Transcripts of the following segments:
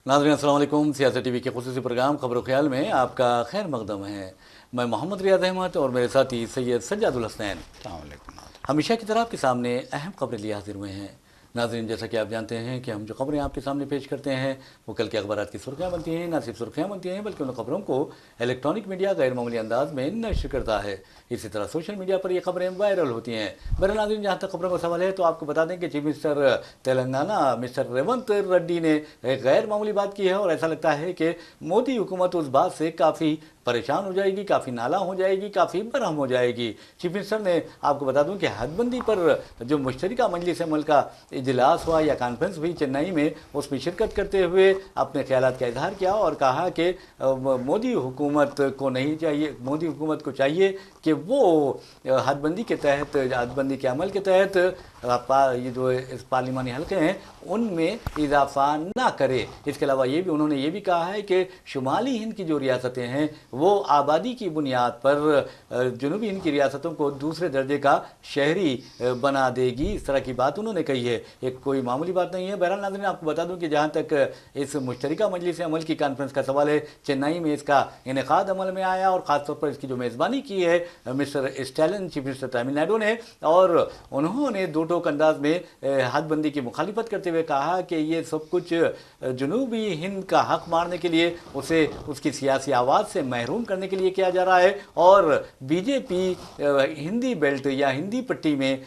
नाज़रीन अस्सलाम वालेकुम। सियासत टीवी के खुसूसी प्रोग्राम खबर ख्याल में आपका खैर मकदम है। मैं मोहम्मद रियाज अहमद और मेरे साथी सैयद सज्जादुल हसनैन हमेशा की तरह आपके सामने अहम खबरें लिए हाजिर हुए हैं। नाज़रीन, जैसा कि आप जानते हैं कि हम जो खबरें आपके सामने पेश करते हैं वो कल के अखबार की सुर्खियाँ बनती हैं। ना सिर्फ सुर्खियाँ बनती हैं बल्कि उन खबरों को इलेक्ट्रॉनिक मीडिया गैर मामूली अंदाज में नशर करता है। इसी तरह सोशल मीडिया पर ये खबरें वायरल होती हैं। बहरहाल नाज़रीन, जहाँ तक खबरों का सवाल है तो आपको बता दें कि chief minister Telangana mister Revanth Reddy ने एक गैर मामूली बात की है और ऐसा लगता है कि मोदी हुकूमत उस बात से काफ़ी परेशान हो जाएगी, काफ़ी नाला हो जाएगी, काफ़ी बरहम हो जाएगी। चीफ मिनिस्टर ने आपको बता दूं कि हदबंदी पर जो मुश्तरका मजलिस अमल का इजलास हुआ या कॉन्फ्रेंस हुई चेन्नई में, उसमें शिरकत करते हुए अपने ख्यालात का इजहार किया और कहा कि मोदी हुकूमत को नहीं चाहिए, मोदी हुकूमत को चाहिए कि वो हदबंदी के तहत, हदबंदी के अमल के तहत ये जो इस पार्लिमानी हल्के हैं उनमें इजाफा ना करे। इसके अलावा उन्होंने ये भी कहा है कि शुमाली हिंद की जो रियासतें हैं वो आबादी की बुनियाद पर जनूबी हिंद की रियासतों को दूसरे दर्जे का शहरी बना देगी। इस तरह की बात उन्होंने कही है। एक कोई मामूली बात नहीं है। बहरहाल नाज़रीन, आपको बता दूं कि जहां तक इस मुश्तरका मजलिस अमल की कॉन्फ्रेंस का सवाल है, चेन्नई में इसका इनेकाद अमल में आया और ख़ासतौर पर इसकी जो मेज़बानी की है mister Stalin, chief minister Tamil Nadu ने, और उन्होंने दो टोक अंदाज में हदबंदी की मुखालिफत करते हुए कहा कि ये सब कुछ जनूबी हिंद का हक मारने के लिए, उसे उसकी सियासी आवाज़ से महरूम करने के लिए किया जा रहा है। और बीजेपी हिंदी बेल्ट या हिंदी पट्टी में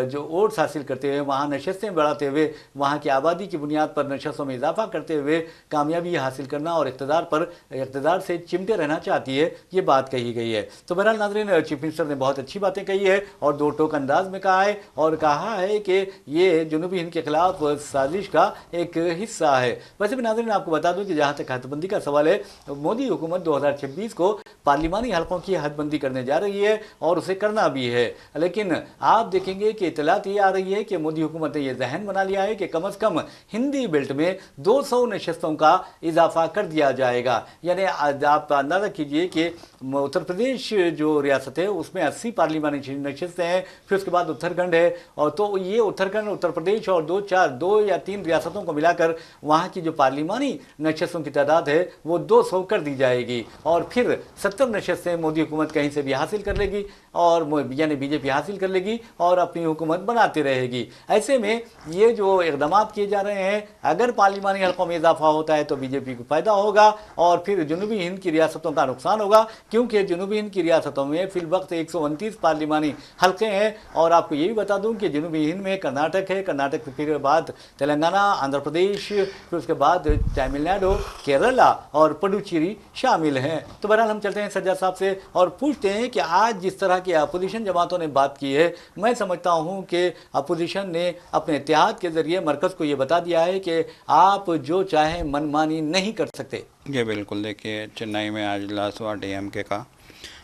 जो वोट्स हासिल करते हुए, वहाँ नशस्तें बढ़ाते हुए, वहाँ की आबादी की बुनियाद पर नशस्तों में इजाफा करते हुए कामयाबी हासिल करना और इक़्तिदार से चिमटे रहना चाहती है, ये बात कही गई है। तो बहरहाल नाज़रीन, चीफ मिनिस्टर ने बहुत अच्छी बातें कही है और दो टोक अंदाज में कहा है और कहा है कि ये जनूबी हिंद के खिलाफ साजिश का एक हिस्सा है। वैसे भी नाज़रीन, आपको बता दूं कि जहां तक हदबंदी का सवाल है, मोदी हुकूमत 2026 को पार्लिमानी हलकों की हदबंदी करने जा रही है और उसे करना भी है। लेकिन आप देखेंगे कि इतलात ये आ रही है कि मोदी हुकूमत ने यह जहन बना लिया है कि कम अज़ कम हिंदी बेल्ट में 200 नशस्तों का इजाफा कर दिया जाएगा। यानी आप अंदाज़ा कीजिए कि उत्तर प्रदेश जो रियासत है उसमें 80 पार्लिमानी नशस्तें हैं, फिर उसके बाद उत्तराखंड है, और तो ये उत्तराखंड, उत्तर प्रदेश और दो या तीन रियासतों को मिलाकर वहाँ की जो पार्लिमानी नशस्तों की तादाद है वो 200 कर दी जाएगी और फिर 70 नशस्तें मोदी हुकूमत कहीं से भी हासिल कर लेगी और यानी बीजेपी हासिल कर लेगी और अपनी हुकूमत बनाती रहेगी। ऐसे में ये जो इकदाम किए जा रहे हैं, अगर पार्लिमानी हल्कों में इजाफा होता है तो बीजेपी को फ़ायदा होगा और फिर जनूबी हिंद की रियासतों का नुकसान होगा, क्योंकि जनूबी हिंद की रियासतों में फिल वक्त 129 पार्लिमानी हल्के हैं। और आपको ये भी बता दूं कि जनूबी हिंद में कर्नाटक है, कर्नाटक के फिर बाद तेलंगाना, आंध्र प्रदेश, फिर उसके बाद तमिलनाडु, केरला और पुडुचेरी शामिल हैं। तो बहरहाल हम चलते हैं सज्जाद साहब से और पूछते हैं कि आज जिस तरह की अपोजिशन जमातों ने बात की है, मैं समझता हूं कि अपोजिशन ने अपने इत्तेहाद के जरिए मरकज़ को ये बता दिया है कि आप जो चाहें मनमानी नहीं कर सकते। ये बिल्कुल, देखिए चेन्नई में आज इजलास हुआ डीएमके का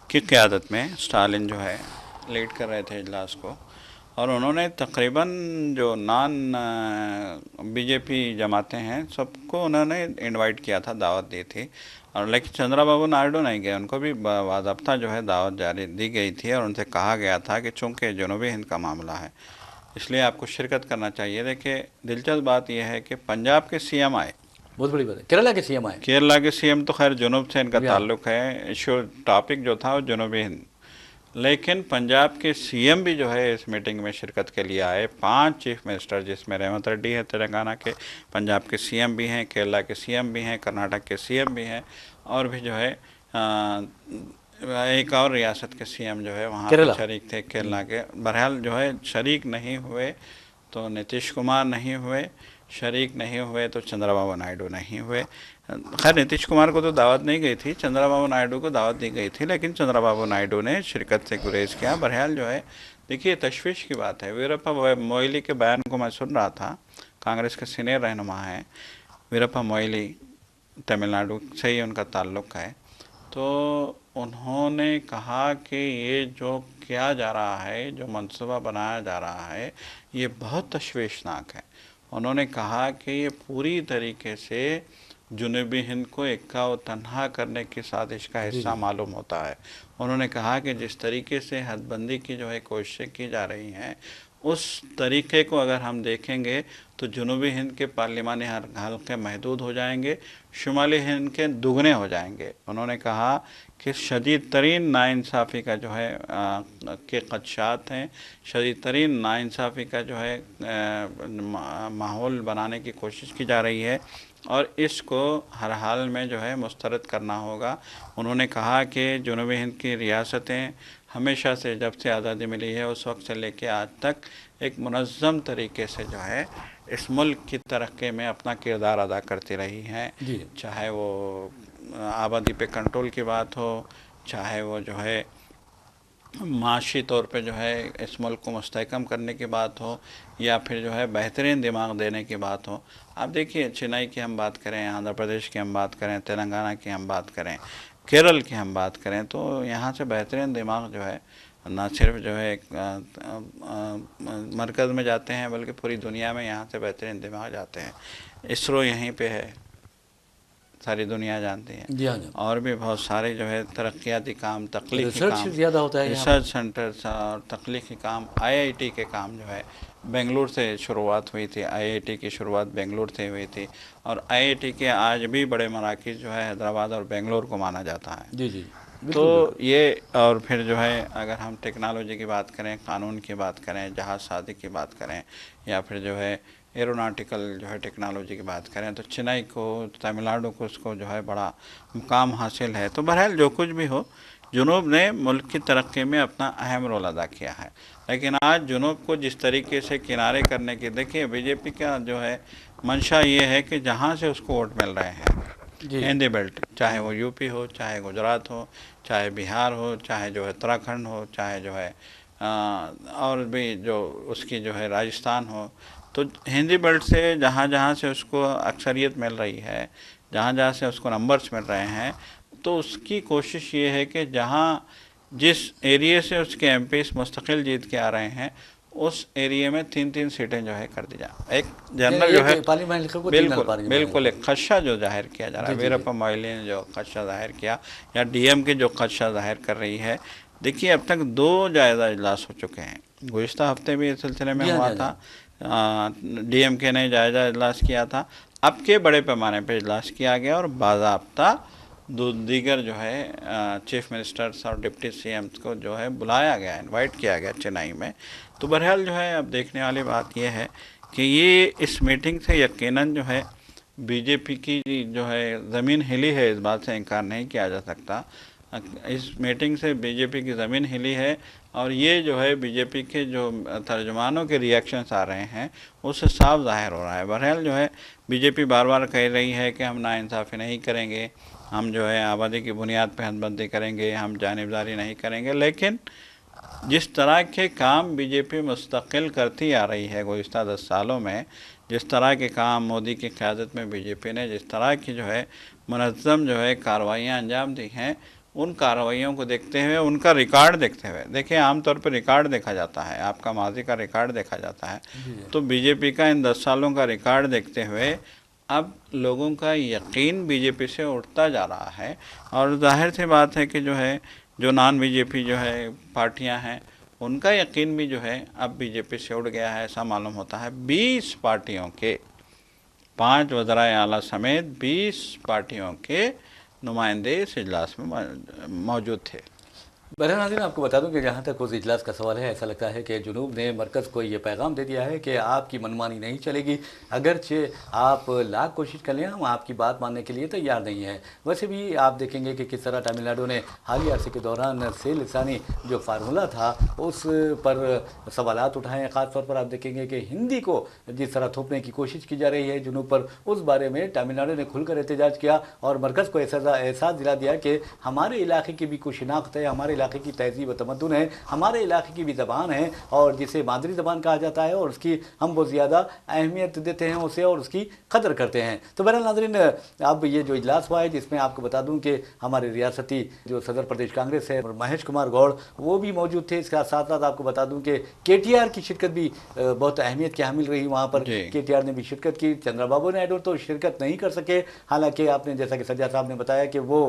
की क़यादत में। स्टालिन जो है लीड कर रहे थे इजलास को और उन्होंने तकरीबन जो बीजेपी जमातें हैं सबको उन्होंने इनवाइट किया था, दावत दी थी। और लेकिन चंद्रबाबू नायडू नहीं गए, उनको भी बाज़ाब्ता जो है दावत जारी दी गई थी और उनसे कहा गया था कि चूँकि जनूबी हिंद का मामला है इसलिए आपको शिरकत करना चाहिए। देखिए दिलचस्प बात यह है कि पंजाब के सीएम आए, बहुत बड़ी बात है, केरला के सीएम आए। केरला के सीएम तो खैर जनूब से इनका ताल्लुक़ है, इशू टॉपिक जो था वो जनूबी हिंद, लेकिन पंजाब के सीएम भी जो है इस मीटिंग में शिरकत के लिए आए। 5 चीफ मिनिस्टर, जिसमें रेवंत रेड्डी है तेलंगाना के, पंजाब के सीएम भी हैं, केरला के सीएम भी हैं, कर्नाटक के सीएम भी हैं और भी जो है एक और रियासत के सीएम जो है वहाँ पे शरीक थे, केरला के। बहरहाल जो है शरीक नहीं हुए तो नीतीश कुमार नहीं हुए, शरीक नहीं हुए तो चंद्रबाबू नायडू नहीं हुए। खैर नीतीश कुमार को तो दावत नहीं गई थी, चंद्रबाबू नायडू को दावत दी गई थी, लेकिन चंद्रबाबू नायडू ने शिरकत से गुरेज किया। बहरहाल जो है देखिए तशवीश की बात है। वीरप्पा मोइली के बयान को मैं सुन रहा था, कांग्रेस के सीनियर रहनुमा हैं वीरप्पा मोइली, तमिलनाडु से ही उनका ताल्लुक़ है। तो उन्होंने कहा कि ये जो किया जा रहा है, जो मंसूबा बनाया जा रहा है, ये बहुत तशवीशनाक है। उन्होंने कहा कि ये पूरी तरीके से जुनूबी हिंद को इक्का व तन्हा करने की साजिश का हिस्सा मालूम होता है। उन्होंने कहा कि जिस तरीके से हदबंदी की जो है कोशिशें की जा रही हैं, उस तरीके को अगर हम देखेंगे तो जुनूबी हिंद के पार्लिमानी हल्के महदूद हो जाएंगे, शुमाली हिंद के दुगने हो जाएंगे। उन्होंने कहा कि शदीद तरीन नाइंसाफ़ी का जो है के ख़दशात हैं, शदीद तरीन नाइंसाफ़ी का जो है माहौल बनाने की कोशिश की जा रही है और इसको हर हाल में जो है मुस्तरद करना होगा। उन्होंने कहा कि जुनूबी हिंद की रियासतें हमेशा से, जब से आज़ादी मिली है उस वक्त से लेके आज तक, एक मुनज़्ज़म तरीके से जो है इस मुल्क की तरक्की में अपना किरदार अदा करती रही हैं। चाहे वो आबादी पे कंट्रोल की बात हो, चाहे वो जो है माशी तौर पे जो है इस मुल्क को मुस्तहकम करने की बात हो, या फिर जो है बेहतरीन दिमाग देने की बात हो। आप देखिए, चेन्नई की हम बात करें, आंध्र प्रदेश की हम बात करें, तेलंगाना की हम बात करें, केरल की हम बात करें, तो यहाँ से बेहतरीन दिमाग जो है ना सिर्फ जो है मरकज़ में जाते हैं, बल्कि पूरी दुनिया में यहाँ से बेहतरीन दिमाग जाते हैं। इसरो यहीं पे है, सारी दुनिया जानती है। और भी बहुत सारे जो है तरक्याती काम, तख्लीकी काम ज़्यादा होता है, रिसर्च सेंटर्स और तख्लीकी काम, IIT के काम जो है बेंगलुरु से शुरुआत हुई थी। IIT की शुरुआत बेंगलुरु से हुई थी और IIT के आज भी बड़े मराकज़ जो है हैदराबाद और बेंगलुरु को माना जाता है। जी तो ये, और फिर जो है अगर हम टेक्नोलॉजी की बात करें, कानून की बात करें, जहाज़ साजी की बात करें, या फिर जो है एरोनॉटिकल जो है टेक्नोलॉजी की बात करें, तो चेन्नई को, तमिलनाडु को उसको जो है बड़ा मुकाम हासिल है। तो बहरहाल जो कुछ भी हो, जुनूब ने मुल्क की तरक्की में अपना अहम रोल अदा किया है। लेकिन आज जुनूब को जिस तरीके से किनारे करने की, देखिए बीजेपी का जो है मंशा ये है कि जहाँ से उसको वोट मिल रहे हैं हिंदी बेल्ट, चाहे वो यूपी हो, चाहे गुजरात हो, चाहे बिहार हो, चाहे जो है उत्तराखंड हो, चाहे जो है और भी जो उसकी जो है राजस्थान हो, तो हिंदी बेल्ट से जहाँ जहाँ से उसको अक्सरियत मिल रही है, जहाँ जहाँ से उसको नंबर्स मिल रहे हैं, तो उसकी कोशिश ये है कि जहाँ जिस एरिए से उसके MPs मुस्तकिल जीत के आ रहे हैं, उस एरिया में 3-3 सीटें जो है कर दी जाए। एक जनरल जो है बिल्कुल एक खदशा जो जाहिर किया जा रहा है, वीरप्पा मोइली ने जो खदशा जाहिर किया, या DMK जो खदशा जाहिर कर रही है। देखिए, अब तक 2 जायज़ा इजलास हो चुके हैं, गुज़िश्ता हफ्ते भी इस सिलसिले में हुआ था, DMK ने जायज़ा इजलास किया था, अब के बड़े पैमाने पर इजलास किया गया और बाज़ाब्ता दीगर जो है चीफ मिनिस्टर्स और डिप्टी CMs को जो है बुलाया गया, इनवाइट किया गया चेन्नई में। तो बहरहाल जो है अब देखने वाली बात यह है कि ये इस मीटिंग से यकीनन जो है बीजेपी की जो है ज़मीन हिली है, इस बात से इनकार नहीं किया जा सकता। इस मीटिंग से बीजेपी की ज़मीन हिली है और ये जो है बीजेपी के जो तर्जुमानों के रिएक्शंस आ रहे हैं उससे साफ ज़ाहिर हो रहा है। बहरहाल जो है बीजेपी बार बार कह रही है कि हम नाइंसाफ़ी नहीं करेंगे, हम जो है आबादी की बुनियाद पर हदबंदी करेंगे, हम जानिबदारी नहीं करेंगे, लेकिन जिस तरह के काम बीजेपी मुस्तकिल करती आ रही है गुज़िश्ता 10 सालों में, जिस तरह के काम मोदी की क़यादत में बीजेपी ने जिस तरह की जो है मुनज़्ज़म जो है कार्रवाइयाँ अंजाम दी हैं, उन कार्रवाइयों को देखते हुए, उनका रिकॉर्ड देखते हुए, देखिए आमतौर पर रिकॉर्ड देखा जाता है, आपका माजी का रिकॉर्ड देखा जाता है, तो बीजेपी का इन 10 सालों का रिकॉर्ड देखते हुए अब लोगों का यकीन बीजेपी से उठता जा रहा है। और जाहिर सी बात है कि जो है जो नॉन बीजेपी जो है पार्टियां हैं, उनका यकीन भी जो है अब बीजेपी से उठ गया है, ऐसा मालूम होता है। 20 पार्टियों के 5 वज़राए आला समेत 20 पार्टियों के नुमाइंदे इस इजलास में मौजूद थे। बहरहाल नाज़रीन, आपको बता दूं कि जहां तक उस इजलास का सवाल है, ऐसा लगता है कि जुनूब ने मरकज़ को ये पैगाम दे दिया है कि आपकी मनमानी नहीं चलेगी, अगरचे आप लाख कोशिश कर लें, हम आपकी बात मानने के लिए तैयार नहीं है। वैसे भी आप देखेंगे कि किस तरह तमिलनाडु ने हालिया अरसे के दौरान से लिसानी जो फार्मूला था उस पर सवालात उठाए। ख़ास तौर पर आप देखेंगे कि हिंदी को जिस तरह थोपने की कोशिश की जा रही है जुनूब पर, उस बारे में तमिलनाडु ने खुलकर एहतजाज किया और मरकज़ को एहसास दिला दिया कि हमारे इलाके की भी कुछ शिनाख्त है, हमारे इलाके की तहजीब व तमद्दुन है, हमारे इलाके की भी ज़बान है और जिसे मादरी ज़बान कहा जाता है और उसकी हम बहुत ज़्यादा अहमियत देते हैं उसे और उसकी कदर करते हैं। तो बहरहाल नाज़रीन, अब ये जो इजलास हुआ है जिसमें आपको बता दूं कि हमारे रियासती जो सदर प्रदेश कांग्रेस है महेश कुमार गौड़ वो भी मौजूद थे। इसके साथ साथ आपको बता दूं कि KTR की शिरकत भी बहुत अहमियत की हामिल रही वहाँ पर। KTR ने भी शिरकत की। चंद्रबाबू नायडू तो शिरकत नहीं कर सके, हालांकि आपने जैसा कि सज्जाद साहब ने बताया कि वो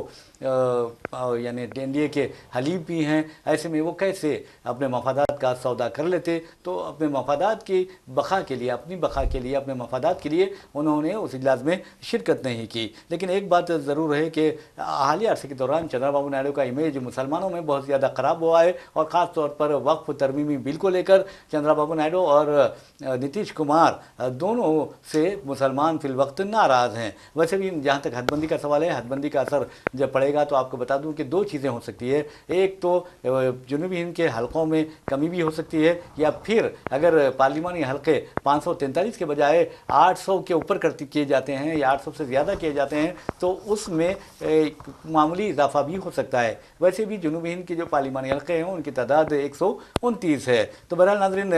यानी NDA के हलीफ भी हैं, ऐसे में वो कैसे अपने मफादात का सौदा कर लेते। तो अपने मफादात की बका के लिए, अपनी बका के लिए, अपने मफादात के लिए उन्होंने उस इजलास में शिरकत नहीं की। लेकिन एक बात ज़रूर है कि हालिया अरसे के दौरान चंद्रबाबू नायडू का इमेज मुसलमानों में बहुत ज़्यादा ख़राब हुआ है और ख़ास तौर पर वक्फ तरमीमी बिल को लेकर चंद्रबाबू नायडू और नीतीश कुमार दोनों से मुसलमान फिल वक्त नाराज़ हैं। वैसे भी जहाँ तक हदबंदी का सवाल है, हदबंदी का असर जब पड़ेगा तो आपको बता दूं कि दो चीज़ें हो सकती है। एक तो जुनूबी हिंद के हलकों में कमी भी हो सकती है, या फिर अगर पार्लिमानी हलके 543 के बजाय 800 के ऊपर किए जाते हैं या 800 से ज़्यादा किए जाते हैं तो उसमें मामूली इजाफा भी हो सकता है। वैसे भी जुनूबी हिंद के जो पार्लिमानी हलके हैं उनकी तादाद 129 है। तो बहरहाल नाज़रीन,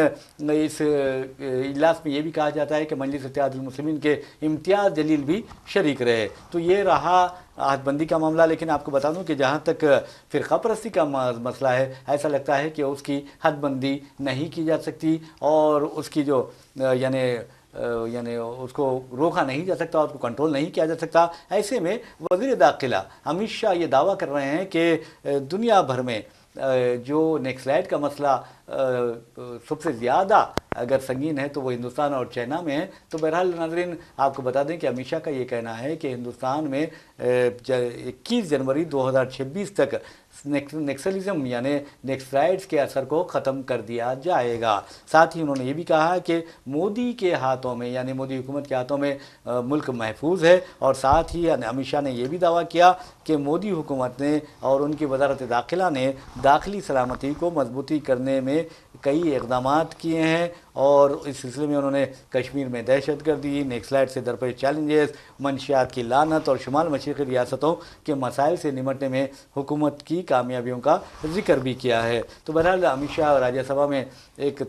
इस इजलास में ये भी कहा जाता है कि मजलिस इत्तेहादुल मुस्लिमीन के इम्तियाज़ जलील भी शरीक रहे। तो ये रहा हदबंदी का मामला। लेकिन आपको बता दूं कि जहाँ तक फ़िरक़ा परस्ती का मसला है, ऐसा लगता है कि उसकी हदबंदी नहीं की जा सकती और उसकी जो यानी उसको रोका नहीं जा सकता, उसको कंट्रोल नहीं किया जा सकता। ऐसे में वज़ीर दाखिला अमित शाह ये दावा कर रहे हैं कि दुनिया भर में जो नेक्सलाइट का मसला सबसे ज़्यादा अगर संगीन है तो वो हिंदुस्तान और चाइना में है। तो बहरहाल नाज़रीन, आपको बता दें कि अमित शाह का ये कहना है कि हिंदुस्तान में 21 जनवरी 2026 तक नेक्सलिज्म यानी नेक्सलाइट्स के असर को ख़त्म कर दिया जाएगा। साथ ही उन्होंने ये भी कहा कि मोदी के हाथों में यानी मोदी हुकूमत के हाथों में मुल्क महफूज है। और साथ ही अमित शाह ने यह भी दावा किया कि मोदी हुकूमत ने और उनकी वजारत दाखिला ने दाखिली सलामती को मजबूती करने में कई इक़दाम किए हैं और इस सिलसिले में उन्होंने कश्मीर में दहशतगर्दी, नेक्सलाइट से दरपेश चैलेंजेस, मंशियात की लानत और शुमाल मशरक़ी रियासतों के मसाइल से निपटने में हुकूमत की कामयाबियों का जिक्र भी किया है। तो बहरहाल अमित शाह राज्यसभा में एक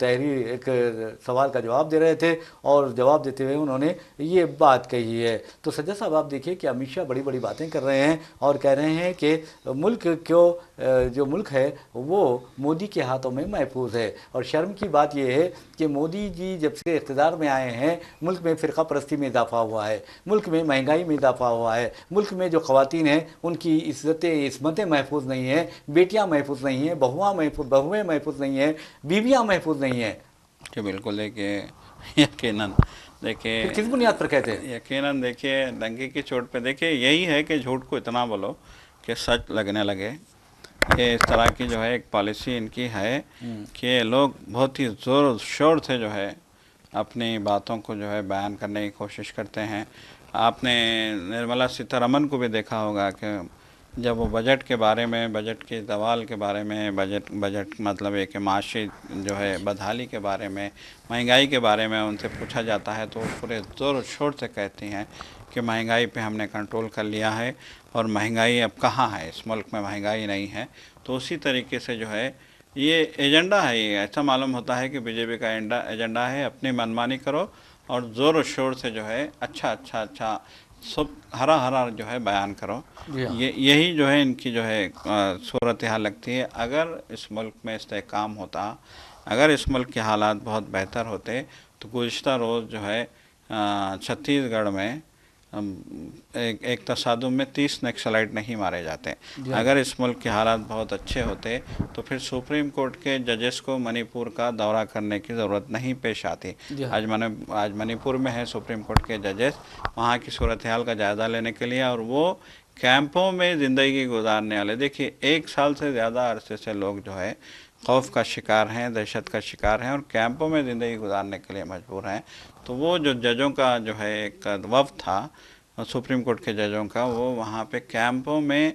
सवाल का जवाब दे रहे थे और जवाब देते हुए उन्होंने ये बात कही है। तो सज्जाद साहब, आप देखिए कि अमित शाह बड़ी बड़ी बातें कर रहे हैं और कह रहे हैं कि मुल्क जो मुल्क है वो मोदी के हाथों में महफूज है। और शर्म की बात यह है कि मोदी जी जब से इक़्तिदार में आए हैं मुल्क में फ़िरक़ा परस्ती में इजाफा हुआ है, मुल्क में महंगाई में इजाफा हुआ है, मुल्क में जो ख़वातीन हैं उनकी इस्मतें महफूज नहीं हैं, बेटियां महफूज नहीं हैं, बहुएँ महफूज नहीं हैं, बीवियां महफूज नहीं हैं। कि बिल्कुल देखिए, यकीनन देखिए किस बुनियाद पर कहते हैं? यकीनन देखिए, डंके की चोट पे देखिए यही है कि झूठ को इतना बोलो कि सच लगने लगे। ये इस तरह की जो है एक पॉलिसी इनकी है कि लोग बहुत ही ज़ोर शोर से जो है अपनी बातों को जो है बयान करने की कोशिश करते हैं। आपने निर्मला सीतारमन को भी देखा होगा कि जब वो बजट के बारे में, बजट के दवाल के बारे में, बजट मतलब एक माशी जो है बदहाली के बारे में, महंगाई के बारे में उनसे पूछा जाता है तो वो पूरे ज़ोर शोर से कहती हैं कि महंगाई पे हमने कंट्रोल कर लिया है और महंगाई अब कहाँ है, इस मुल्क में महंगाई नहीं है। तो उसी तरीके से जो है ये एजेंडा है, ये ऐसा मालूम होता है कि बीजेपी का एजेंडा है अपनी मनमानी करो और ज़ोर शोर से जो है अच्छा सब हरा हरा जो है बयान करो। यही जो है इनकी जो है सूरत हाल लगती है। अगर इस मुल्क में इस्तेहकाम होता, अगर इस मुल्क के हालात बहुत बेहतर होते तो गुज़िश्ता रोज़ जो है छत्तीसगढ़ में एक तसादुम में 30 नक्सलाइट नहीं मारे जाते। अगर इस मुल्क के हालात बहुत अच्छे होते तो फिर सुप्रीम कोर्ट के जजेस को मणिपुर का दौरा करने की ज़रूरत नहीं पेश आती। आज मणिपुर में है सुप्रीम कोर्ट के जजेस, वहाँ की सूरत हाल का जायज़ा लेने के लिए, और वो कैंपों में ज़िंदगी गुजारने वाले, देखिए 1 साल से ज़्यादा अरसे से लोग जो है खौफ का शिकार हैं, दहशत का शिकार हैं और कैंपों में ज़िंदगी गुजारने के लिए मजबूर हैं। तो वो जो जजों का जो है एक वफ़द था सुप्रीम कोर्ट के जजों का, वो वहाँ पे कैंपों में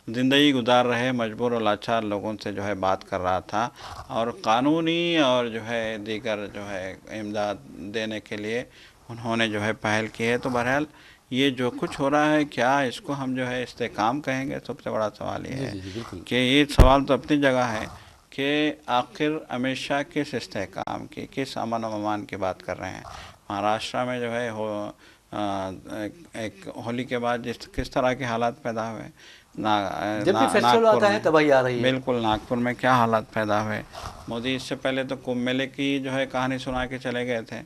ज़िंदगी गुजार रहे मजबूर और लाचार लोगों से जो है बात कर रहा था और क़ानूनी और जो है दीगर जो है इमदाद देने के लिए उन्होंने जो है पहल की है। तो बहरहाल ये जो कुछ हो रहा है क्या इसको हम जो है इस्तेकाम कहेंगे? सबसे बड़ा सवाल ये है कि ये सवाल तो अपनी जगह है कि आखिर अमित शाह किस इस्तेकाम की, किस अमन व अमान की बात कर रहे हैं। महाराष्ट्र में जो है एक होली के बाद किस तरह के हालात पैदा हुए, जब भी फेस्टिवल आता है तबाही आ रही है। बिल्कुल, नागपुर में क्या हालात पैदा हुए। मोदी इससे पहले तो कुंभ मेले की जो है कहानी सुना के चले गए थे,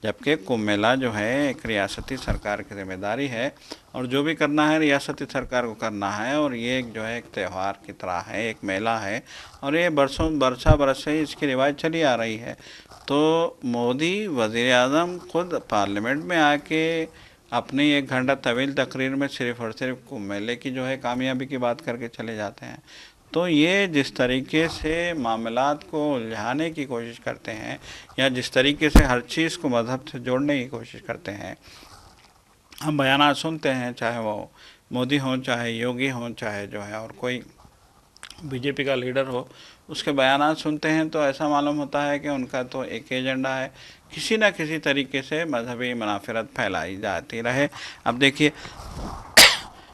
जबकि कुंभ मेला जो है एक रियासती सरकार की जिम्मेदारी है और जो भी करना है रियासती सरकार को करना है। और ये जो है एक त्यौहार की तरह है, एक मेला है और ये बरस से इसकी रिवाज चली आ रही है। तो मोदी वज़ीर आज़म खुद पार्लियामेंट में आके अपनी 1 घंटा तवील तकरीर में सिर्फ और सिर्फ कुंभ मेले की जो है कामयाबी की बात करके चले जाते हैं। तो ये जिस तरीके से मामलात को उलझाने की कोशिश करते हैं या जिस तरीके से हर चीज़ को मज़हब से जोड़ने की कोशिश करते हैं, हम बयानात सुनते हैं, चाहे वो मोदी हों, चाहे योगी हों, चाहे जो है और कोई बीजेपी का लीडर हो, उसके बयानात सुनते हैं तो ऐसा मालूम होता है कि उनका तो एक एजेंडा है, किसी न किसी तरीके से मजहबी मुनाफिरत फैलाई जाती रहे। अब देखिए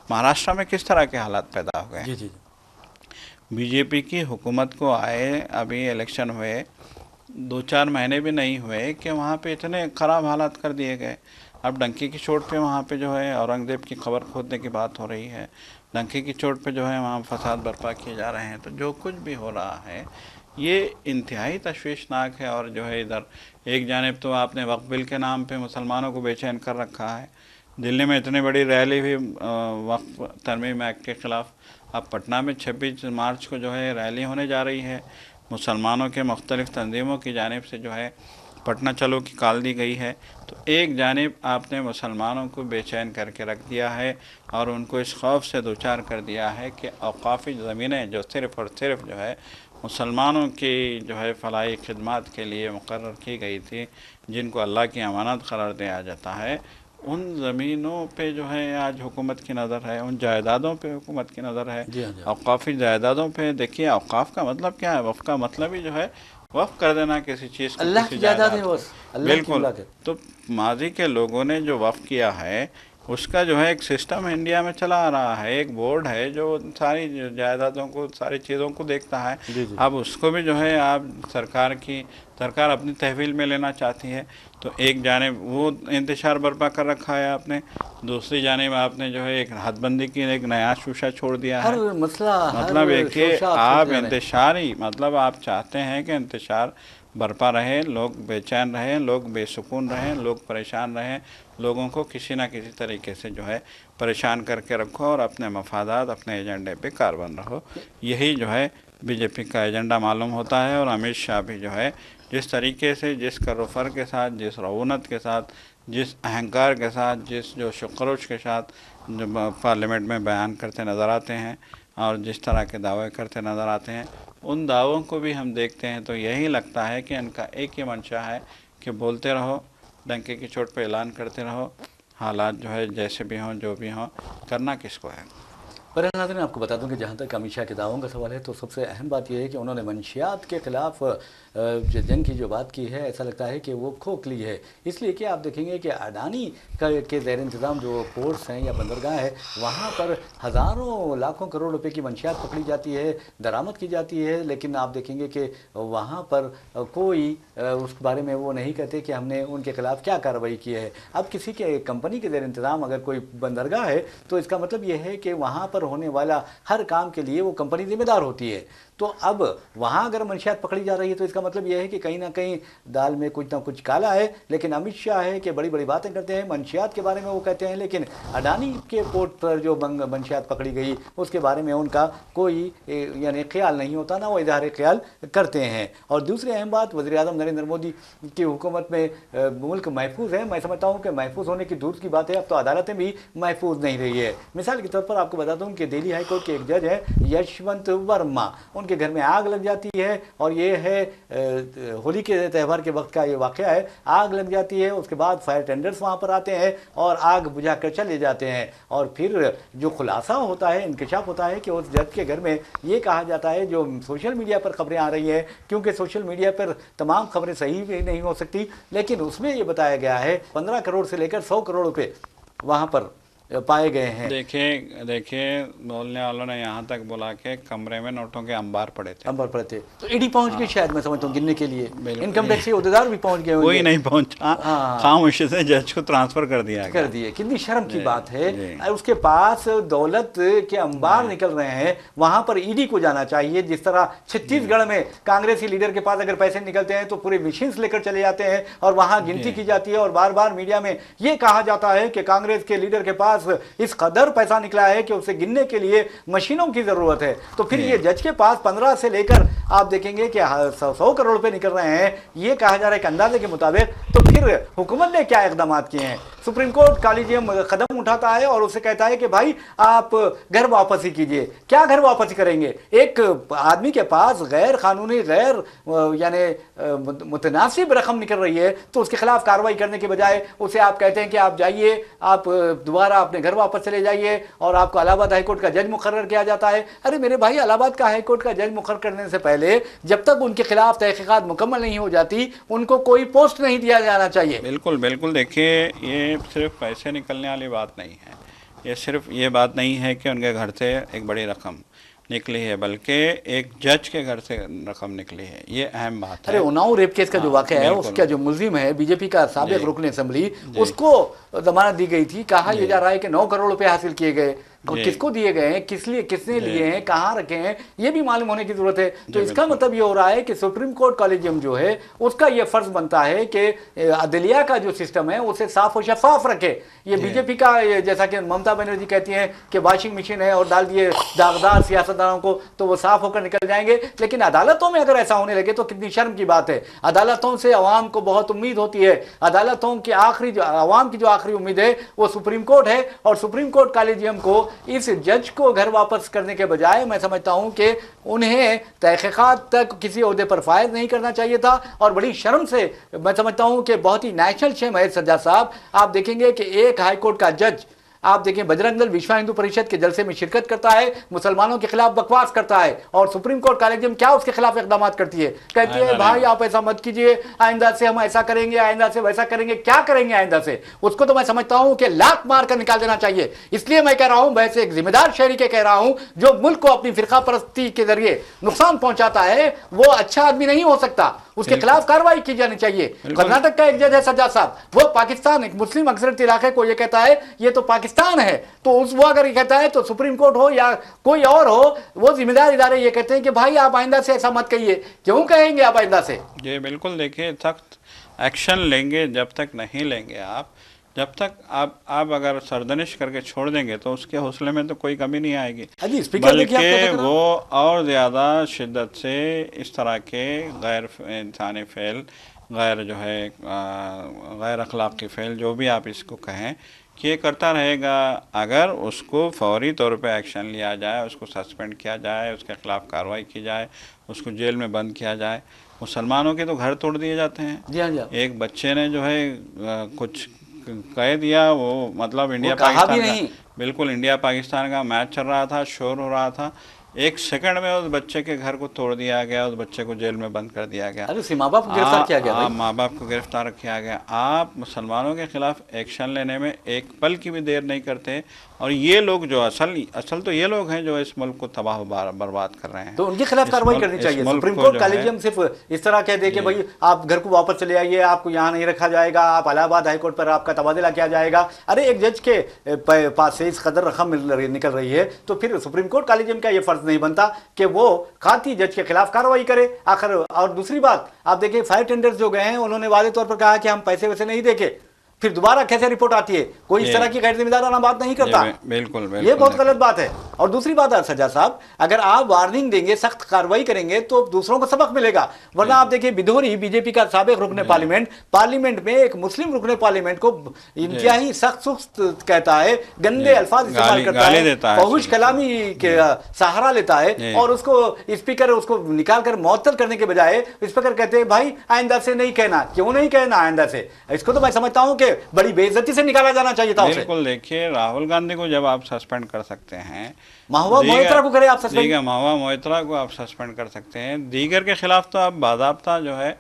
महाराष्ट्र में किस तरह के हालात पैदा हो गए। जी। बीजेपी की हुकूमत को आए अभी इलेक्शन हुए 2-4 महीने भी नहीं हुए कि वहाँ पे इतने ख़राब हालात कर दिए गए। अब डंकी की चोट पे वहाँ पे जो है औरंगज़ेब की खबर खोदने की बात हो रही है, डंकी की चोट पे जो है वहाँ फसाद बर्पा किए जा रहे हैं। तो जो कुछ भी हो रहा है ये इंतहाई तशवीशनाक है। और जो है इधर एक जानिब तो आपने वक्फ बिल के नाम पे मुसलमानों को बेचैन कर रखा है, दिल्ली में इतनी बड़ी रैली हुई वक्फ तरमीम एक्ट के ख़िलाफ़। अब पटना में 26 मार्च को जो है रैली होने जा रही है, मुसलमानों के मुख्तलिफ़ तंजीमों की जानिब से जो है पटना चलो की कॉल दी गई है। तो एक जानिब आपने मुसलमानों को बेचैन करके रख दिया है और उनको इस खौफ से दो चार कर दिया है कि औकाफ़ी ज़मीनें जो सिर्फ़ और सिर्फ जो है मुसलमानों की जो है फलाही खिदमात के लिए मुकर्रर की गई थी, जिनको अल्लाह की अमानत करार दिया जाता है, उन ज़मीनों पे जो है आज हुकूमत की नज़र है, उन जायदादों पे हुकूमत की नज़र है। औकाफ़ी जायदादों पे देखिए, औकाफ़ का मतलब क्या है? वफ़ का मतलब ही जो है वफ़ कर देना किसी चीज़ को, अल्लाह की जायदाद है। बिल्कुल। तो माजी के लोगों ने जो वफ़ किया है उसका जो है एक सिस्टम इंडिया में चला आ रहा है, एक बोर्ड है जो सारी जायदादों को, सारी चीज़ों को देखता है। अब उसको भी जो है आप सरकार अपनी तहवील में लेना चाहती है। तो एक जानिब वो इंतशार बर्पा कर रखा है आपने, दूसरी जानिब आपने जो है एक हदबंदी की एक नया शूशा छोड़ दिया है। मतलब एक कि आप इंतशारी, मतलब आप चाहते हैं कि इंतशार बरपा रहे, लोग बेचैन रहें, लोग बेसुकून रहें, लोग परेशान रहें, लोगों को किसी ना किसी तरीके से जो है परेशान करके रखो और अपने मफादात, अपने एजेंडे पे कारबंद रहो। यही जो है बीजेपी का एजेंडा मालूम होता है। और अमित शाह भी जो है जिस तरीके से, जिस करोफर के साथ, जिस रऊनत के साथ, जिस अहंकार के साथ, जिस जो शुक्रोश के साथ जो पार्लियामेंट में बयान करते नज़र आते हैं और जिस तरह के दावे करते नज़र आते हैं, उन दावों को भी हम देखते हैं तो यही लगता है कि इनका एक ही मंशा है कि बोलते रहो, डंके की चोट पे ऐलान करते रहो, हालात जो है जैसे भी हों, जो भी हों, करना किसको है। पर नाज़रीन, आपको बता दूं कि जहाँ तक अमित शाह के दावों का सवाल है तो सबसे अहम बात यह है कि उन्होंने मंशियात के ख़िलाफ़ जंग की जो बात की है, ऐसा लगता है कि वो खोखली है। इसलिए कि आप देखेंगे कि अडानी के ज़ेर इंतज़ाम जो पोर्ट्स हैं या बंदरगाह है, वहाँ पर हज़ारों लाखों करोड़ रुपए की मंशियात पकड़ी जाती है, दरामद की जाती है, लेकिन आप देखेंगे कि वहाँ पर कोई उस बारे में वो नहीं कहते कि हमने उनके ख़िलाफ़ क्या कार्रवाई की है। अब किसी के कंपनी के ज़ेर इंतज़ाम अगर कोई बंदरगाह है तो इसका मतलब ये है कि वहाँ पर होने वाला हर काम के लिए वो कंपनी जिम्मेदार होती है। तो अब वहाँ अगर मंशियात पकड़ी जा रही है तो इसका मतलब यह है कि कहीं ना कहीं दाल में कुछ ना कुछ काला है। लेकिन अमित शाह है कि बड़ी बड़ी बातें करते हैं, मंशियात के बारे में वो कहते हैं, लेकिन अडानी के पोर्ट पर जो मंशियात पकड़ी गई उसके बारे में उनका कोई यानी ख्याल नहीं होता, ना वो इजहार ख्याल करते हैं। और दूसरी अहम बात, वज़ीर आज़म नरेंद्र मोदी की हुकूमत में मुल्क महफूज है। मैं समझता हूँ कि महफूज होने की दूर की बात है, अब तो अदालतें भी महफूज नहीं रही है। मिसाल के तौर पर आपको बता दूँ कि दिल्ली हाई कोर्ट के एक जज है यशवंत वर्मा, उनके घर में आग लग जाती है और ये है होली के त्यौहार के वक्त का ये वाक़या है। आग लग जाती है, उसके बाद फायर टेंडर्स वहाँ पर आते हैं और आग बुझाकर चले जाते हैं। और फिर जो खुलासा होता है, इंकशाफ होता है कि उस जज के घर में ये कहा जाता है, जो सोशल मीडिया पर खबरें आ रही हैं, क्योंकि सोशल मीडिया पर तमाम खबरें सही भी नहीं हो सकती, लेकिन उसमें ये बताया गया है 15 करोड़ से लेकर 100 करोड़ रुपये वहाँ पर पाए गए हैं। देखिए बोलने वालों ने यहाँ तक बोला कि कमरे में नोटों के अंबार पड़े थे। तो ईडी पहुंच गई शायद, मैं समझता हूँ गिनने के लिए। इनकम टैक्स के अहदेदार भी पहुंच गए, कोई नहीं पहुंचा, खामोशी से जज को ट्रांसफर कर दिए। कितनी शर्म की बात है। उसके पास दौलत के अंबार निकल रहे हैं, वहां पर ईडी को जाना चाहिए। जिस तरह छत्तीसगढ़ में कांग्रेसी लीडर के पास अगर पैसे निकलते हैं तो पूरे मशीन्स लेकर चले जाते हैं और वहां गिनती की जाती है, और बार बार मीडिया में यह कहा जाता है कि कांग्रेस के लीडर के पास इस कदर पैसा निकला है कि उसे गिनने के लिए मशीनों की जरूरत है। तो फिर ये जज के पास 15 से लेकर आप देखेंगे कि 100 करोड़ रुपए निकल रहे हैं, ये कहा जा रहा है कि अंदाजे के मुताबिक। तो फिर हुकूमत ने क्या इकदाम किए हैं? सुप्रीम कोर्ट कॉलेजियम कदम उठाता है और उसे कहता है कि भाई आप घर वापसी कीजिए। क्या घर वापसी करेंगे? एक आदमी के पास गैर कानूनी, गैर यानी मुतनासिब रकम निकल रही है, तो उसके खिलाफ कार्रवाई करने के बजाय उसे आप कहते हैं कि आप जाइए, आप दोबारा अपने घर वापस चले जाइए, और आपको इलाहाबाद हाईकोर्ट का जज मुकर्रर किया जाता है। अरे मेरे भाई, इलाहाबाद का हाईकोर्ट का जज मुकर्रर करने से पहले जब तक उनके खिलाफ तहकीकात मुकम्मल नहीं हो जाती, उनको कोई पोस्ट नहीं दिया जाना चाहिए। बिल्कुल बिल्कुल। देखिए, ये सिर्फ पैसे निकलने वाली बात नहीं है, ये सिर्फ ये बात नहीं है कि उनके घर से एक बड़ी रकम निकली है, बल्कि एक जज के घर से रकम निकली है, ये अहम बात है। अरे उन्नाव रेप केस का जो वाक़या है, उसका जो मुलजिम है बीजेपी का साबिक रुकन असेंबली, उसको जमानत दी गई थी। कहा यह जा रहा है कि 9 करोड़ रुपए हासिल किए गए। किसको दिए गए हैं, किस लिए, किसने लिए हैं, कहाँ रखे हैं, ये भी मालूम होने की जरूरत है। तो इसका मतलब ये हो रहा है कि सुप्रीम कोर्ट कॉलेजियम जो है उसका ये फर्ज बनता है कि अदलिया का जो सिस्टम है उसे साफ और शफाफ रखे। ये बीजेपी का, जैसा कि ममता बनर्जी कहती हैं कि वॉशिंग मशीन है और डाल दिए दागदार सियासतदानों को तो वो साफ होकर निकल जाएंगे। लेकिन अदालतों में अगर ऐसा होने लगे तो कितनी शर्म की बात है। अदालतों से अवाम को बहुत उम्मीद होती है। अदालतों की आखिरी जो अवाम की जो आखिरी उम्मीद है वो सुप्रीम कोर्ट है, और सुप्रीम कोर्ट कॉलेजियम को इस जज को घर वापस करने के बजाय मैं समझता हूं कि उन्हें तहकीकात तक किसी ओहदे पर फायद नहीं करना चाहिए था। और बड़ी शर्म से मैं समझता हूं कि बहुत ही नेशनल शेम है सज्जाद साहब। आप देखेंगे कि एक हाईकोर्ट का जज, आप देखें, बजरंग दल विश्व हिंदू परिषद के जलसे में शिरकत करता है, मुसलमानों के खिलाफ बकवास करता है, और सुप्रीम कोर्ट कॉलेजियम क्या उसके खिलाफ इकदाम करती है? कहती है भाई आप ऐसा मत कीजिए, आइंदा से हम ऐसा करेंगे, आइंदा से वैसा करेंगे। क्या करेंगे आइंदा से? उसको तो मैं समझता हूं कि लात मार कर निकाल देना चाहिए। इसलिए मैं कह रहा हूं, वैसे एक जिम्मेदार शहरी के कह रहा हूं, जो मुल्क को अपनी फिरका परस्ती के जरिए नुकसान पहुंचाता है वो अच्छा आदमी नहीं हो सकता, उसके खिलाफ कार्रवाई की जानी चाहिए। कर्नाटक का एक जज है सज्जाद साहब, वो पाकिस्तान, एक मुस्लिम अक्सरियत इलाके को ये कहता है ये तो पाकिस्तान है, तो वो अगर ये कहता है तो सुप्रीम कोर्ट हो या कोई और हो, वो जिम्मेदार इदारे ये कहते हैं कि भाई आप आइंदा से ऐसा मत कहिए। क्यों कहेंगे आप आइंदा से? जी बिल्कुल। देखिए, सख्त एक्शन लेंगे, जब तक नहीं लेंगे आप, जब तक आप अगर सरदनिश करके छोड़ देंगे तो उसके हौसले में तो कोई कमी नहीं आएगी, बल्कि वो और ज़्यादा शिद्दत से इस तरह के गैर इंसानी फ़ेल, गैर जो है गैर अखलाक़ी फ़ेल, जो भी आप इसको कहें, कि ये करता रहेगा। अगर उसको फौरी तौर पे एक्शन लिया जाए, उसको सस्पेंड किया जाए, उसके ख़िलाफ़ कार्रवाई की जाए, उसको जेल में बंद किया जाए। मुसलमानों के तो घर तोड़ दिए जाते हैं। जी हाँ। एक बच्चे ने जो है कुछ कह दिया, वो मतलब इंडिया पाकिस्तान का, बिल्कुल इंडिया पाकिस्तान का मैच चल रहा था, शोर हो रहा था, 1 सेकंड में उस बच्चे के घर को तोड़ दिया गया, उस बच्चे को जेल में बंद कर दिया गया। अरे माँ बाप को गिरफ्तार किया गया। माँ बाप को गिरफ्तार किया गया। आप मुसलमानों के खिलाफ एक्शन लेने में एक पल की भी देर नहीं करते, और ये लोग जो असल तो ये लोग हैं जो इस मुल्क को तबाह बर्बाद कर रहे हैं, तो उनके खिलाफ कार्रवाई करनी चाहिए। सुप्रीम कोर्ट कॉलेजियम सिर्फ इस तरह कह दे कि भाई आप घर को वापस चले आइए, आपको यहाँ नहीं रखा जाएगा, आप इलाहाबाद हाईकोर्ट पर आपका तबादला किया जाएगा। अरे एक जज के पास से इस कदर रकम निकल रही है, तो फिर सुप्रीम कोर्ट कॉलेजियम का ये फर्ज नहीं बनता कि वो खाती जज के खिलाफ कार्रवाई करे आखिर। और दूसरी बात, आप देखिए फायर टेंडर्स जो गए हैं उन्होंने वादे तौर पर कहा कि हम पैसे वैसे नहीं देके, फिर दोबारा कैसे रिपोर्ट आती है? कोई इस तरह की गैर जिम्मेदाराना बात नहीं करता। बिल्कुल, ये बहुत गलत बात है। और दूसरी बात है सज्जाद साहब, अगर आप वार्निंग देंगे, सख्त कार्रवाई करेंगे तो दूसरों को सबक मिलेगा। वरना आप देखिए बिधोरी, बीजेपी का साबिक रुकने पार्लियामेंट में एक मुस्लिम रुकने पार्लियामेंट को इंतहाई सख्त सुख्त कहता है, गंदे अल्फाज इस्तेमाल करता है, फहुश कलामी के सहारा लेता है, और उसको स्पीकर उसको निकाल कर मुअत्तल करने के बजाय स्पीकर कहते हैं भाई आइंदा से नहीं कहना। क्यों नहीं कहना आइंदा से? इसको तो मैं समझता हूं कि बड़ी बेइज्जती से निकाला जाना चाहिए था उसे। बिल्कुल। देखिए, राहुल गांधी को जब आप सस्पेंड कर सकते हैं, महबूबा मोइत्रा को करें आप सस्पेंड, ठीक है, महबूबा मोइत्रा को आप सस्पेंड कर सकते हैं, दीगर के खिलाफ तो आप बाज़ाब्ता जो है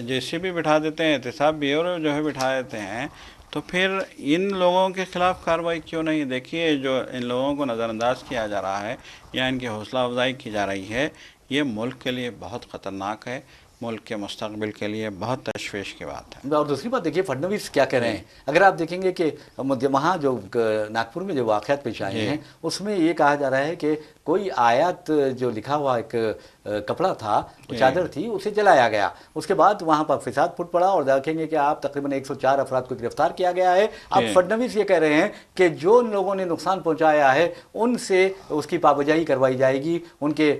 जेसीबी बिठा देते हैं, एहतसाब ब्यूरो जो है बिठा देते हैं, तो फिर इन लोगों के खिलाफ कार्रवाई क्यों नहीं? देखिए, जो इन लोगों को नज़रअंदाज किया जा रहा है या इनकी हौसला अफजाई की जा रही है, ये मुल्क के लिए बहुत ख़तरनाक है, मुल्क के मुस्तकबिल के लिए बहुत तशवीश की बात है। और दूसरी बात देखिए, फडणवीस क्या कह रहे हैं, अगर आप देखेंगे कि वहाँ जो नागपुर में जो वाक़यात पेश आए हैं उसमें ये कहा जा रहा है कि कोई आयत जो लिखा हुआ एक कपड़ा था, वो चादर थी, उसे जलाया गया। उसके बाद वहाँ पर फिसाद फूट पड़ा और देखेंगे कि आप तकरीबन 104 अफराद को गिरफ्तार किया गया है। अब फडणवीस ये कह रहे हैं कि जो लोगों ने नुकसान पहुँचाया है उनसे उसकी पाबजाई करवाई जाएगी, उनके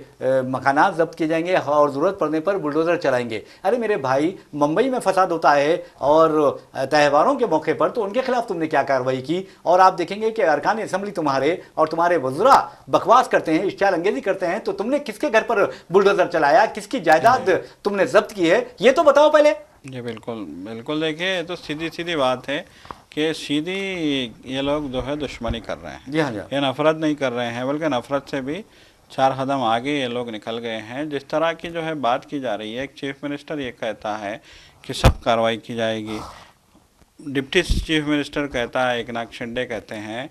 मकानात जब्त किए जाएंगे और ज़रूरत पड़ने पर बुलडोज़र चलाएंगे। अरे मेरे भाई, मुंबई में फसाद होता है और त्योहारों के मौके पर, तो उनके खिलाफ तुमने क्या कार्रवाई की? और आप देखेंगे कि अरकान असम्बली तुम्हारे और तुम्हारे वज़रा बकवास करते हैं, इश्तिहार अंगेजी करते हैं, तो तुमने किसके घर पर बुलडोजर चलाया, किसकी जायदाद तुमने जब्त की है, ये तो बताओ पहले। जी बिल्कुल बिल्कुल, देखिए तो सीधी सीधी बात है कि सीधी ये लोग जो है दुश्मनी कर रहे हैं। जी हाँ जी, ये नफरत नहीं कर रहे हैं, बल्कि नफरत से भी 4 कदम आगे ये लोग निकल गए हैं। जिस तरह की जो है बात की जा रही है, एक चीफ मिनिस्टर ये कहता है कि सख्त कार्रवाई की जाएगी, डिप्टी चीफ मिनिस्टर कहता है, एकनाथ शिंदे कहते हैं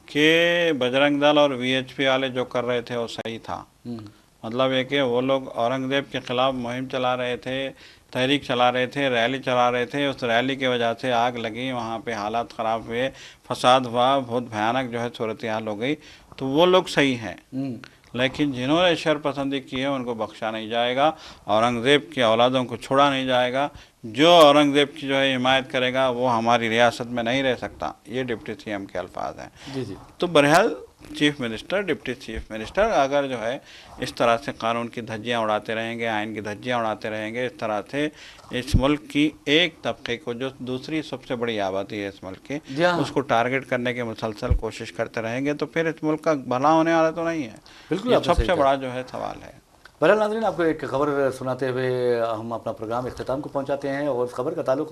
कि बजरंग दल और वीएचपी वाले जो कर रहे थे वो सही था। मतलब ये कि वो लोग औरंगज़ेब के ख़िलाफ़ मुहिम चला रहे थे, तहरीक चला रहे थे, रैली चला रहे थे, उस रैली की वजह से आग लगी, वहाँ पे हालात ख़राब हुए, फसाद हुआ, बहुत भयानक जो है सूरत हाल हो गई, तो वो लोग सही हैं। लेकिन जिन्होंने शर पसंदी की है उनको बख्शा नहीं जाएगा, औरंगज़ेब की औलादों को छोड़ा नहीं जाएगा। जो औरंगज़ेब की जो है हिमायत करेगा वो हमारी रियासत में नहीं रह सकता। ये डिप्टी सीएम के अल्फाज हैं। जी जी। तो बहरहाल chief minister, deputy chief minister अगर जो है इस तरह से कानून की धज्जियाँ उड़ाते रहेंगे, आइन की धज्जियाँ उड़ाते रहेंगे, इस तरह से इस मुल्क की एक तबके को, जो दूसरी सबसे बड़ी आबादी है इस मुल्क की, उसको टारगेट करने की मुसलसल कोशिश करते रहेंगे, तो फिर इस मुल्क का भला होने वाला तो नहीं है। बिल्कुल, ये सबसे बड़ा जो है सवाल है। बहरहाल नाज़रीन, आपको एक खबर सुनाते हुए हम अपना प्रोग्राम इख्तिताम को पहुंचाते हैं और उस खबर का ताल्लुक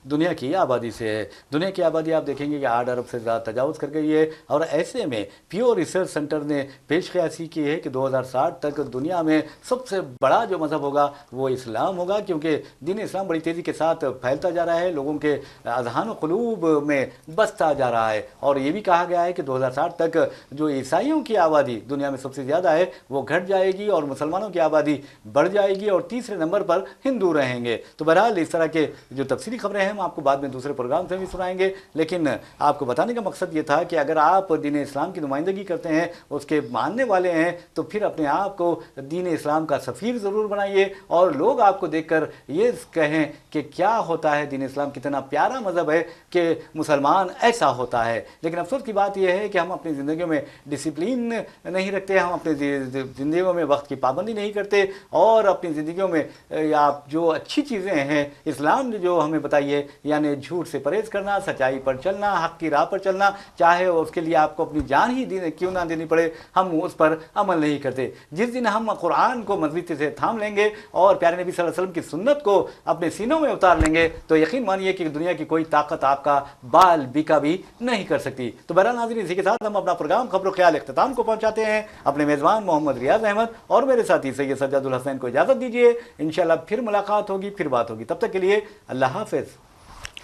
दुनिया की आबादी से है। दुनिया की आबादी आप देखेंगे कि 8 अरब से ज़्यादा तजावुज़ कर गई है और ऐसे में पीओ रिसर्च सेंटर ने पेश क़यासी की है कि 2060 तक दुनिया में सबसे बड़ा जो मज़हब होगा वो इस्लाम होगा, क्योंकि दीन इस्लाम बड़ी तेज़ी के साथ फैलता जा रहा है, लोगों के अज़हान क़ुलूब में बसता जा रहा है। और ये भी कहा गया है कि 2060 तक जो ईसाइयों की आबादी दुनिया में सबसे ज़्यादा है वो घट जाएगी और मुसलमानों की आबादी बढ़ जाएगी और तीसरे नंबर पर हिंदू रहेंगे। तो बहरहाल इस तरह के जो तफसीली खबरें हैं हम आपको बाद में दूसरे प्रोग्राम से भी सुनाएंगे, लेकिन आपको बताने का मकसद ये था कि अगर आप दीन इस्लाम की नुमाइंदगी करते हैं, उसके मानने वाले हैं, तो फिर अपने आप को दीन इस्लाम का सफ़ीर ज़रूर बनाइए और लोग आपको देखकर ये कहें कि क्या होता है दीन इस्लाम, कितना प्यारा मज़हब है कि मुसलमान ऐसा होता है। लेकिन अफसोस की बात यह है कि हम अपनी ज़िंदगियों में डिसिप्लिन नहीं रखते, हम अपनी ज़िंदगियों में वक्त की पाबंदी नहीं करते और अपनी ज़िंदगियों में आप जो अच्छी चीज़ें हैं इस्लाम ने जो हमें बताई है, यानी झूठ से परहेज़ करना, सच्चाई पर चलना, हक़ की राह पर चलना, चाहे उसके लिए आपको अपनी जान ही क्यों ना देनी पड़े, हम उस पर अमल नहीं करते। जिस दिन हम कुरान को मज़बूती से थाम लेंगे और प्यारे नबी सल्लल्लाहु अलैहि वसल्लम की सुन्नत को अपने सीनों में उतार लेंगे, तो यकीन मानिए कि दुनिया की कोई ताकत आपका बाल बीका भी नहीं कर सकती। तो बहरहाल नाज़रीन, इसी के साथ हम अपना प्रोग्राम खबरों ख्याल इख्तिताम को पहुँचाते हैं। अपने मेज़बान मोहम्मद रियाज अहमद और मेरे साथी सैयद सज्जादुल हसनैन को इजाज़त दीजिए। इंशाअल्लाह फिर मुलाकात होगी, फिर बात होगी। तब तक के लिए अल्लाह हाफ़िज़।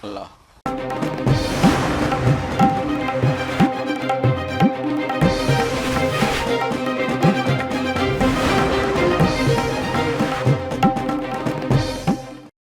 अल्लाह।